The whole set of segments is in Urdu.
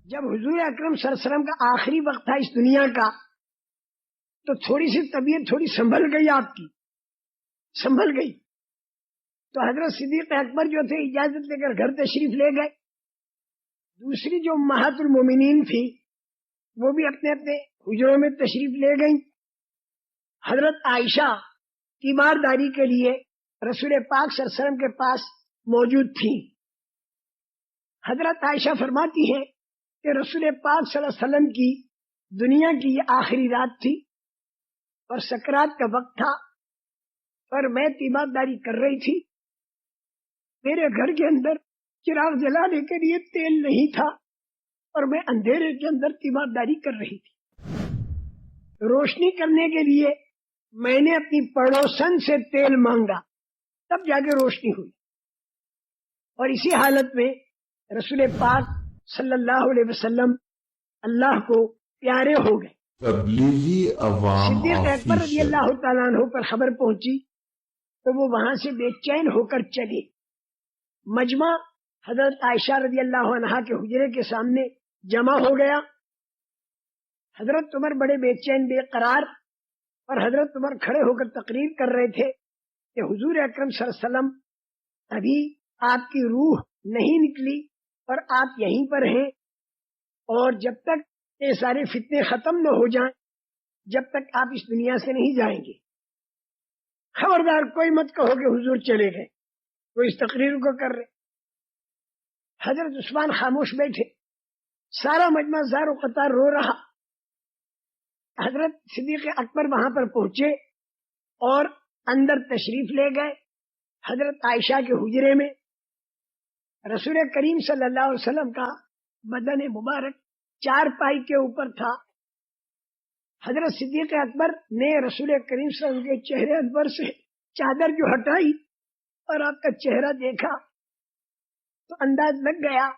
جب حضور اکرم صلی اللہ علیہ وسلم کا آخری وقت تھا اس دنیا کا تو تھوڑی سی طبیعت تھوڑی سنبھل گئی، آپ کی سنبھل گئی، تو حضرت صدیق اکبر جو تھے اجازت لے کر گھر تشریف لے گئے۔ دوسری جو امہات المومنین تھی وہ بھی اپنے اپنے حجروں میں تشریف لے گئیں۔ حضرت عائشہ تیمارداری کے لیے رسول پاک صلی اللہ علیہ وسلم کے پاس موجود تھی۔ حضرت عائشہ فرماتی ہیں کہ رسول پاک صلی اللہ علیہ وسلم کی دنیا کی یہ آخری رات تھی اور سکرات کا وقت تھا، اور میں تیمارداری کر رہی تھی۔ میرے گھر کے اندر چراغ جلانے کے لیے تیل نہیں تھا اور میں اندھیرے کے اندر تیمارداری کر رہی تھی۔ روشنی کرنے کے لیے میں نے اپنی پڑوسن سے تیل مانگا، تب جا کے روشنی ہوئی، اور اسی حالت میں رسول پاک صلی اللہ علیہ وسلم اللہ کو پیارے ہو گئے۔ تبلیغی عوام صدیق اکبر رضی اللہ تعالیٰ عنہ پر خبر پہنچی تو وہ وہاں سے بے چین ہو کر چلے۔ مجمع حضرت عائشہ رضی اللہ عنہا کے حجرے کے سامنے جمع ہو گیا۔ حضرت عمر بڑے بے چین بے قرار، اور حضرت عمر کھڑے ہو کر تقریر کر رہے تھے کہ حضور اکرم صلی اللہ علیہ وسلم ابھی آپ کی روح نہیں نکلی اور آپ یہیں پر ہیں، اور جب تک یہ سارے فتنے ختم نہ ہو جائیں جب تک آپ اس دنیا سے نہیں جائیں گے۔ خبردار کوئی مت کہو کہ حضور چلے گئے، وہ اس تقریر کو کر رہے۔ حضرت عثمان خاموش بیٹھے، سارا مجمع زار و قطار رو رہا۔ حضرت صدیق اکبر وہاں پر پہنچے اور اندر تشریف لے گئے حضرت عائشہ کے حجرے میں۔ رسول کریم صلی اللہ علیہ وسلم کا بدن مبارک چار پائی کے اوپر تھا۔ حضرت صدیق اکبر نے رسول کریم صلی اللہ علیہ وسلم کے چہرے انور سے چادر جو ہٹائی اور آپ کا چہرہ دیکھا تو انداز لگ گیا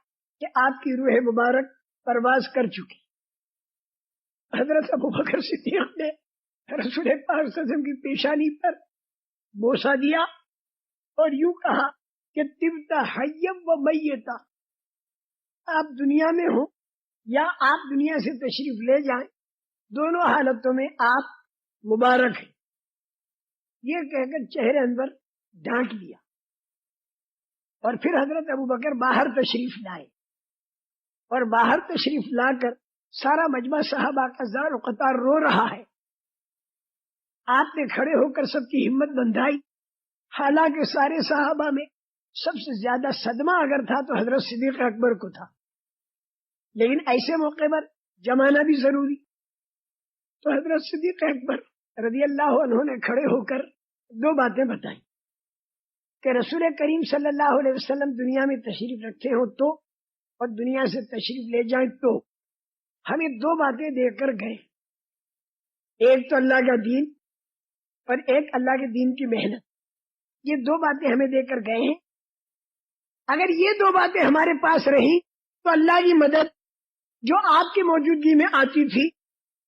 کہ آپ کی روح مبارک پرواز کر چکی۔ حضرت ابوبکر صدیق نے رسول پاک صلی اللہ علیہ وسلم کی پیشانی پر بوسہ دیا اور یوں کہا کہ طبتا حیم و میتا، آپ دنیا میں ہوں یا آپ دنیا سے تشریف لے جائیں، دونوں حالتوں میں آپ مبارک ہیں۔ یہ کہہ کر چہرے انور ڈھانک لیا، اور پھر حضرت ابوبکر باہر تشریف لائے، اور باہر تشریف لا کر سارا مجمع صحابہ کا زار و قطار رو رہا ہے۔ آپ نے کھڑے ہو کر سب کی ہمت بندھائی، حالانکہ سارے صحابہ میں سب سے زیادہ صدمہ اگر تھا تو حضرت صدیق اکبر کو تھا، لیکن ایسے موقع پر جمانا بھی ضروری، تو حضرت صدیق اکبر رضی اللہ عنہ نے کھڑے ہو کر دو باتیں بتائیں کہ رسول کریم صلی اللہ علیہ وسلم دنیا میں تشریف رکھتے ہوں تو، اور دنیا سے تشریف لے جائیں تو، ہمیں دو باتیں دے کر گئے، ایک تو اللہ کا دین اور ایک اللہ کے دین کی محنت۔ یہ دو باتیں ہمیں دے کر گئے ہیں، اگر یہ دو باتیں ہمارے پاس رہی تو اللہ کی مدد جو آپ کی موجودگی میں آتی تھی،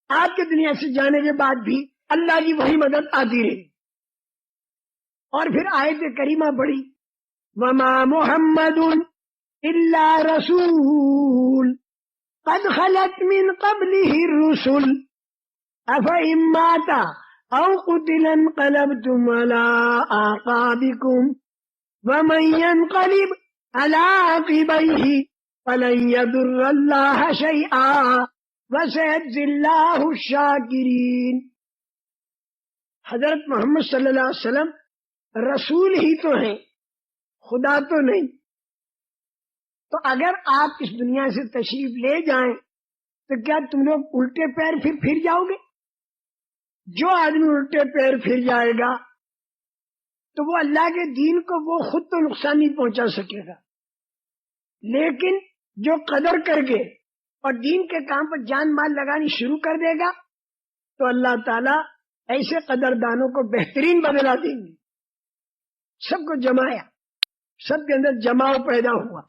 آپ کے دنیا سے جانے کے بعد بھی اللہ کی وہی مدد آتی رہی۔ اور پھر آیت کریمہ پڑھی، وما محمد الا رسول قد خلت من قبله الرسل افإن مات او قتل انقلبتم على اعقابكم ومن ينقلب على عقبيه فلن يضر الله شيئا وسيجزي الله الشاكرين۔ حضرت محمد صلی اللہ علیہ وسلم رسول ہی تو ہیں، خدا تو نہیں، تو اگر آپ اس دنیا سے تشریف لے جائیں تو کیا تم لوگ الٹے پیر پھر جاؤ گے؟ جو آدمی الٹے پیر پھر جائے گا تو وہ اللہ کے دین کو وہ خود تو نقصان نہیں پہنچا سکے گا، لیکن جو قدر کر کے اور دین کے کام پر جان مال لگانی شروع کر دے گا تو اللہ تعالیٰ ایسے قدردانوں کو بہترین بدلہ دیں گے۔ سب کو جمایا، سب کے اندر جماؤ پیدا ہوا۔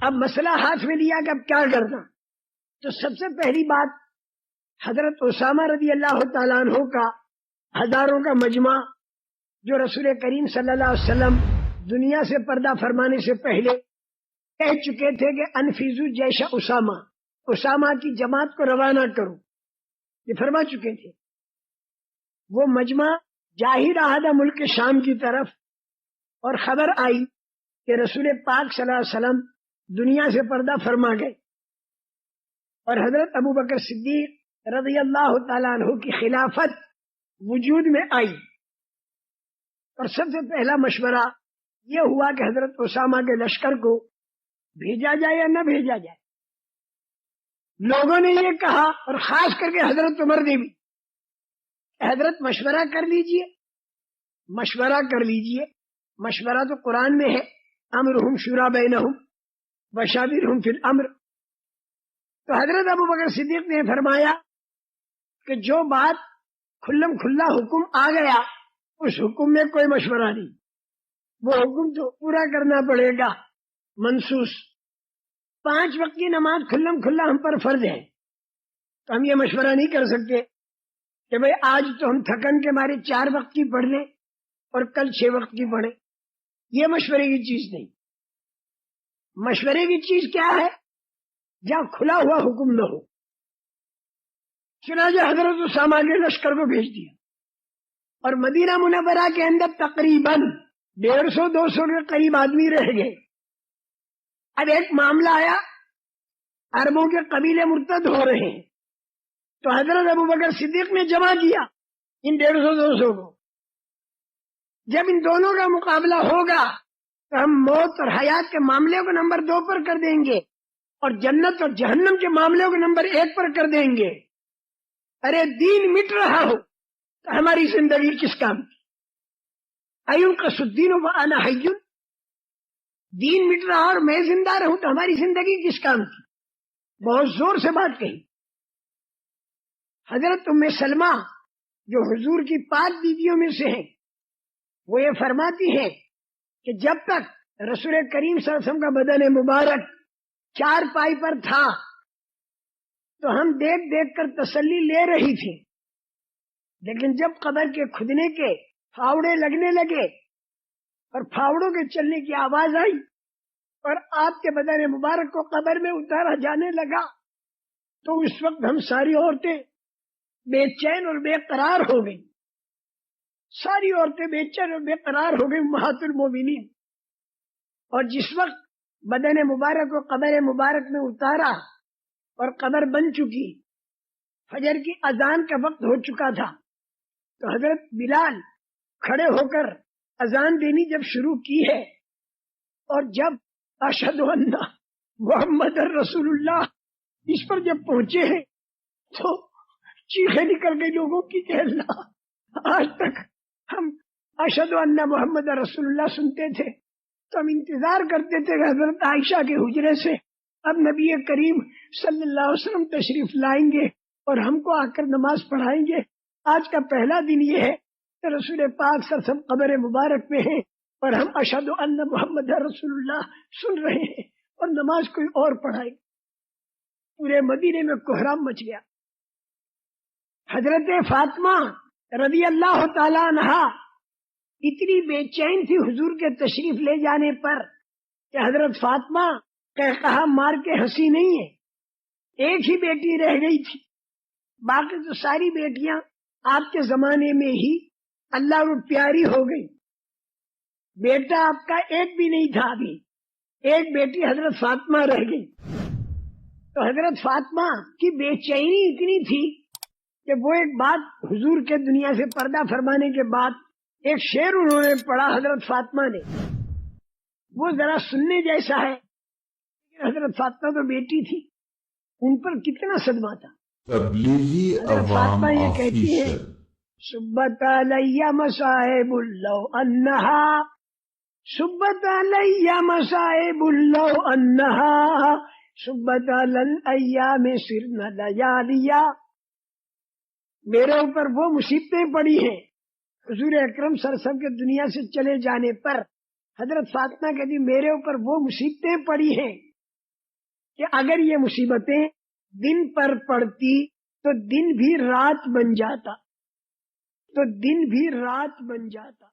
اب مسئلہ ہاتھ میں لیا کہ اب کیا کرنا، تو سب سے پہلی بات حضرت اسامہ رضی اللہ تعالیٰ عنہ کا ہزاروں کا مجمع جو رسول کریم صلی اللہ علیہ وسلم دنیا سے پردہ فرمانے سے پہلے کہہ چکے تھے کہ انفیزو جیش اسامہ، اسامہ کی جماعت کو روانہ کرو، یہ فرما چکے تھے۔ وہ مجمع جا ہی رہا تھا ملک شام کی طرف، اور خبر آئی کہ رسول پاک صلی اللہ علیہ وسلم دنیا سے پردہ فرما گئے، اور حضرت ابو بکر صدیق رضی اللہ تعالیٰ عنہ کی خلافت وجود میں آئی۔ اور سب سے پہلا مشورہ یہ ہوا کہ حضرت اسامہ کے لشکر کو بھیجا جائے یا نہ بھیجا جائے۔ لوگوں نے یہ کہا، اور خاص کر کے حضرت عمر نے بھی، حضرت مشورہ کر لیجئے، مشورہ کر لیجئے۔ مشورہ تو قرآن میں ہے، امرہم شورا بینہم وشاورہم فی الامر۔ تو حضرت ابو بکر صدیق نے فرمایا کہ جو بات کھلم کھلا حکم آ گیا، اس حکم میں کوئی مشورہ نہیں، وہ حکم تو پورا کرنا پڑے گا، منسوس۔ 5 وقت کی نماز کھلم کھلا ہم پر فرض ہے، تو ہم یہ مشورہ نہیں کر سکتے کہ بھئی آج تو ہم تھکن کے مارے 4 وقت کی پڑھ لیں اور کل 6 وقت کی پڑھیں۔ یہ مشورے کی چیز نہیں۔ مشورے کی چیز کیا ہے؟ جہاں کھلا ہوا حکم نہ ہو۔ چنانچہ حضرت اسامہ کے لشکر کو بھیج دیا، اور مدینہ منورہ کے اندر تقریباً 150-200 کے قریب آدمی رہ گئے۔ اب ایک معاملہ آیا، عربوں کے قبیلے مرتد ہو رہے ہیں، تو حضرت ابو بکر صدیق نے جمع کیا ان 150-200 کو۔ جب ان دونوں کا مقابلہ ہوگا تو ہم موت اور حیات کے معاملے کو نمبر 2 پر کر دیں گے، اور جنت اور جہنم کے معاملے کو نمبر 1 پر کر دیں گے۔ ارے دین مٹ رہا ہو تو ہماری زندگی کس کام کی؟ ایون قصدین وانا حی، دین مٹ رہا اور میں زندہ رہوں تو ہماری زندگی کس کام کی؟ بہت زور سے بات کہی۔ حضرت ام سلمہ جو حضور کی پاک بیویوں میں سے ہیں، وہ یہ فرماتی ہیں کہ جب تک رسول کریم صلی اللہ علیہ وسلم کا بدن مبارک 4 پائی پر تھا تو ہم دیکھ دیکھ کر تسلی لے رہی تھی، لیکن جب قبر کے کھدنے کے پھاوڑے لگنے لگے اور پھاوڑوں کے چلنے کی آواز آئی اور آپ کے بدن مبارک کو قبر میں اتارا جانے لگا، تو اس وقت ہم ساری عورتیں بے چین اور بے قرار ہو گئی۔ ساری عورتیں بے چین اور بے قرار ہو گئی امہات المومنین۔ اور جس وقت بدن مبارک کو قبر مبارک میں اتارا اور قبر بن چکی، فجر کی اذان کا وقت ہو چکا تھا، تو حضرت بلال کھڑے ہو کر اذان دینی جب شروع کی ہے، اور جب اشہد ان محمد رسول اللہ اس پر جب پہنچے ہیں تو چیخیں نکل گئی لوگوں کی کہ اللہ، آج تک ہم اشہد ان محمد رسول اللہ سنتے تھے تو ہم انتظار کرتے تھے کہ حضرت عائشہ کے حجرے سے اب نبی کریم صلی اللہ علیہ وسلم تشریف لائیں گے اور ہم کو آ کر نماز پڑھائیں گے۔ آج کا پہلا دن یہ ہے کہ رسول پاک صلی اللہ علیہ وسلم قبر مبارک میں ہیں اور ہم اشہد ان محمد رسول اللہ سن رہے ہیں اور نماز کوئی اور پڑھائے۔ پورے مدینے میں کوہرام مچ گیا۔ حضرت فاطمہ رضی اللہ تعالی عنہا اتنی بے چین تھی حضور کے تشریف لے جانے پر کہ حضرت فاطمہ کہا مار کے ہنسی نہیں ہے، ایک ہی بیٹی رہ گئی تھی، باقی تو ساری بیٹیاں آپ کے زمانے میں ہی اللہ کو پیاری ہو گئی۔ بیٹا آپ کا ایک بھی نہیں تھا، ابھی ایک بیٹی حضرت فاطمہ رہ گئی۔ تو حضرت فاطمہ کی بے چینی اتنی تھی کہ وہ ایک بات حضور کے دنیا سے پردہ فرمانے کے بعد ایک شعر انہوں نے پڑھا حضرت فاطمہ نے، وہ ذرا سننے جیسا ہے، لیکن حضرت فاطمہ تو بیٹی تھی، ان پر کتنا صدمہ تھا۔ تبلیغی حضرت عوام فاطمہ یہ کہتی ہے، آفیشل سبت علی مصائب لو انہا، سبت علی مصائب لو انہا، سبت علی الایام سرن لیالیا۔ میرے اوپر وہ مصیبتیں پڑی ہیں حضور اکرم صلی اللہ علیہ وسلم کے دنیا سے چلے جانے پر۔ حضرت فاطمہ کہتی میرے اوپر وہ مصیبتیں پڑی ہیں کہ اگر یہ مصیبتیں دن پر پڑتی تو دن بھی رات بن جاتا، تو دن بھی رات بن جاتا۔